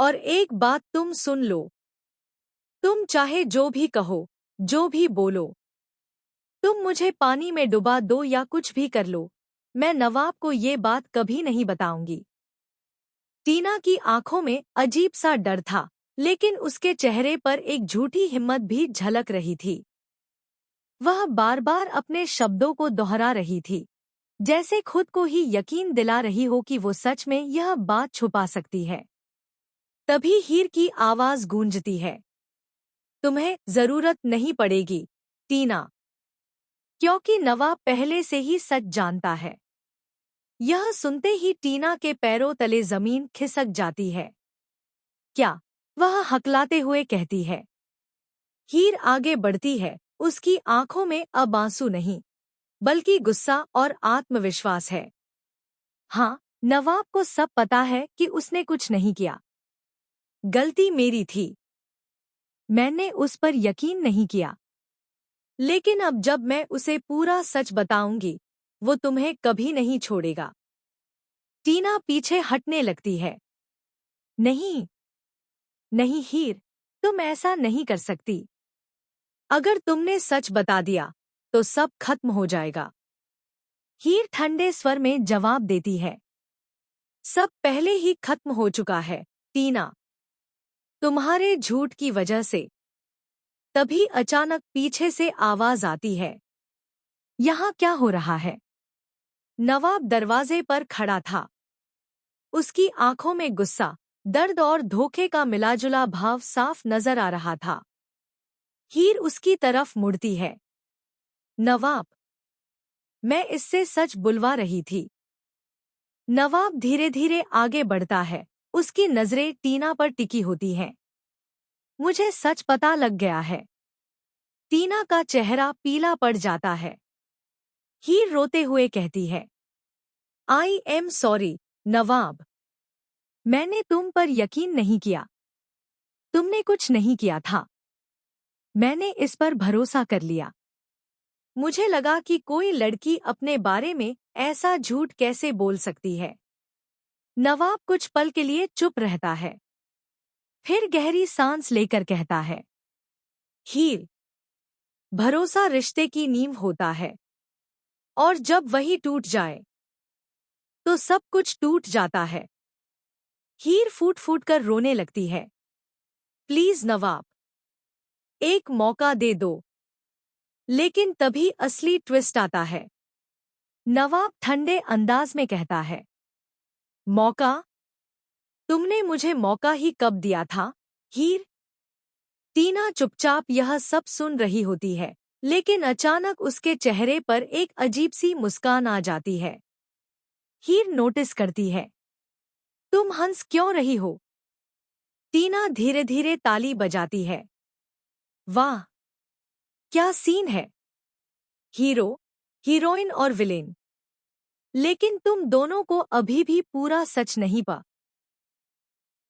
और एक बात तुम सुन लो, तुम चाहे जो भी कहो, जो भी बोलो, तुम मुझे पानी में डुबा दो या कुछ भी कर लो, मैं नवाब को ये बात कभी नहीं बताऊंगी। टीना की आंखों में अजीब सा डर था, लेकिन उसके चेहरे पर एक झूठी हिम्मत भी झलक रही थी। वह बार बार अपने शब्दों को दोहरा रही थी, जैसे खुद को ही यकीन दिला रही हो कि वो सच में यह बात छुपा सकती है। तभी हीर की आवाज गूंजती है, तुम्हें जरूरत नहीं पड़ेगी, टीना, क्योंकि नवाब पहले से ही सच जानता है। यह सुनते ही टीना के पैरों तले जमीन खिसक जाती है। क्या? वह हकलाते हुए कहती है। हीर आगे बढ़ती है, उसकी आंखों में अब आंसू नहीं, बल्कि गुस्सा और आत्मविश्वास है। हाँ, नवाब को सब पता है कि उसने कुछ नहीं किया। गलती मेरी थी, मैंने उस पर यकीन नहीं किया। लेकिन अब जब मैं उसे पूरा सच बताऊंगी, वो तुम्हें कभी नहीं छोड़ेगा। टीना पीछे हटने लगती है। नहीं, नहीं हीर, तुम ऐसा नहीं कर सकती। अगर तुमने सच बता दिया, तो सब खत्म हो जाएगा। हीर ठंडे स्वर में जवाब देती है। सब पहले ही खत्म हो चुका है, टीना, तुम्हारे झूठ की वजह से। तभी अचानक पीछे से आवाज आती है। यहाँ क्या हो रहा है? नवाब दरवाजे पर खड़ा था। उसकी आंखों में गुस्सा, दर्द और धोखे का मिलाजुला भाव साफ नजर आ रहा था। हीर उसकी तरफ मुड़ती है। नवाब, मैं इससे सच बुलवा रही थी। नवाब धीरे धीरे आगे बढ़ता है, उसकी नजरें टीना पर टिकी होती हैं। मुझे सच पता लग गया है। टीना का चेहरा पीला पड़ जाता है। हीर रोते हुए कहती है, आई एम सॉरी, नवाब। मैंने तुम पर यकीन नहीं किया। तुमने कुछ नहीं किया था। मैंने इस पर भरोसा कर लिया। मुझे लगा कि कोई लड़की अपने बारे में ऐसा झूठ कैसे बोल सकती है। नवाब कुछ पल के लिए चुप रहता है, फिर गहरी सांस लेकर कहता है, हीर, भरोसा रिश्ते की नींव होता है, और जब वही टूट जाए, तो सब कुछ टूट जाता है। हीर फूट फूट कर रोने लगती है। प्लीज नवाब, एक मौका दे दो। लेकिन तभी असली ट्विस्ट आता है। नवाब ठंडे अंदाज में कहता है, मौका? तुमने मुझे मौका ही कब दिया था, हीर? टीना चुपचाप यह सब सुन रही होती है, लेकिन अचानक उसके चेहरे पर एक अजीब सी मुस्कान आ जाती है। हीर नोटिस करती है। तुम हंस क्यों रही हो? टीना धीरे धीरे ताली बजाती है। वाह, क्या सीन है! हीरो, हीरोइन और विलेन। लेकिन तुम दोनों को अभी भी पूरा सच नहीं पता।